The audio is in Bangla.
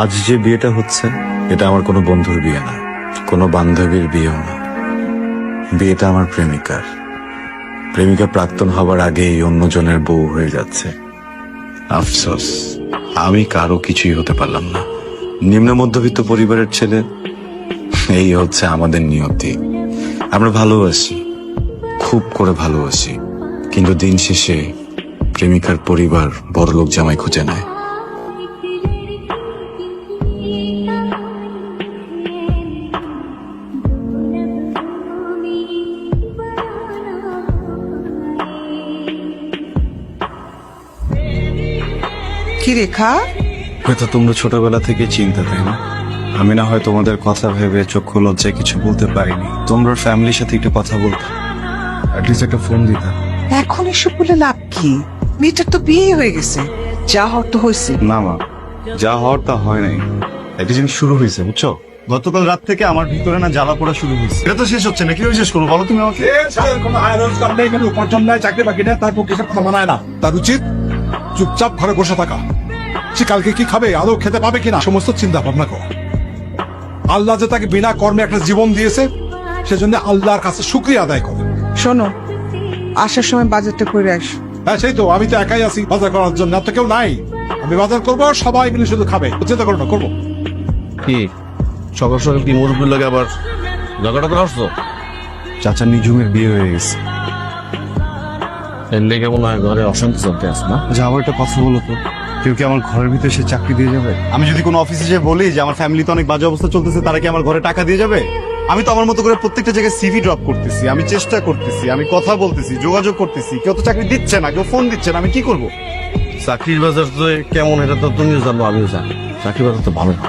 আজ যে বিয়েটা হচ্ছে এটা আমার কোনো বন্ধুর বিয়ে না, কোনো বান্ধবীর বিয়েও না। বিয়েটা আমার প্রেমিকার। প্রেমিকা প্রাক্তন হবার আগেই অন্যজনের বউ হয়ে যাচ্ছে। আফসোস, আমি কারো কিছুই হতে পারলাম না। নিম্ন মধ্যবিত্ত পরিবারের ছেলে, এই হচ্ছে আমাদের নিয়তি। আমরা ভালোবাসি, খুব করে ভালোবাসি, কিন্তু দিন শেষে প্রেমিকার পরিবার বড়লোক জামাই খুঁজে নেয়। কি রেখা? হয়তো তোমরা ছোটবেলা থেকে চিন্তা, তাই না? আমি না হয় তোমাদের কথা ভেবে চক্ষু লজ্জায় কিছু বলতে পারিনি। তোমরা ফ্যামিলির সাথে একটু কথা বলতে, অ্যাটলিস্ট একটা ফোন দিতা। এখন এসব বলে লাভ কি? মেয়েটার তো বিয়ে হয়ে গেছে, যা হওয়ার তো হয়েছে। না মা, যা হওয়ার তা হয় নাই। একটা জিনিস শুরু হয়েছে, বুঝছো? গতকাল রাত থেকে আমার ভিতরে না জ্বালা পোড়া শুরু হয়েছে। এটা তো শেষ হচ্ছে না, কিভাবে শেষ করবো বলো তুমি আমাকে? কোনো আয় রোজগার নেই, কোনো উপার্জন নাই, চাকরি বাকরি নেই, তার পক্ষে কথা মানায় না। তার উচিত চুপচাপ ঘরে বসে থাকা। সে কালকে কি খাবে, আদৌ খেতে পাবে কিনা, সমস্ত চিন্তা ভাবনা করো। আল্লাহ যে তাকে বিনা কর্মে একটা জীবন দিয়েছে, সেজন্য আল্লাহর কাছে শুকরিয়া আদায় করে। শোনো, আসার সময় বাজারটা করে আসো। হ্যাঁ সেই তো, আমি তো একাই আছি বাজার করার জন্য, আর তো কেউ নাই। আমি বাজার করবো, সবাই মিলে শুধু খাবে, চিন্তা করো না, করবো। কি সকাল সকাল কি মুরব্বীর লাগে আবার ঝগড়া করে আসছো? চাচা নিঝুমের বিয়ে হয়ে গেছে। এর লেগে মনে হয় ঘরে অশান্তি চলতে আছে না? আচ্ছা, আমার একটা কথা বলো তো, কেউ কি আমার ঘরের ভিতরে সে চাকরি দিয়ে যাবে? আমি যদি কোনো অফিসে যে বলি যে আমার ফ্যামিলিতে অনেক বাজে অবস্থা চলতেছে, তারা কি আমার ঘরে টাকা দিয়ে যাবে? আমি তো আমার মতো করে প্রত্যেকটা জায়গায় সিভি ড্রপ করতেছি, আমি চেষ্টা করতেছি, আমি কথা বলতেছি, যোগাযোগ করতেছি, কেউ তো চাকরি দিচ্ছে না, কেউ ফোন দিচ্ছে না, আমি কি করবো? চাকরির বাজার তো কেমন এটা তো তুমিও জানো, আমিও জানি। চাকরির বাজার তো ভালো না।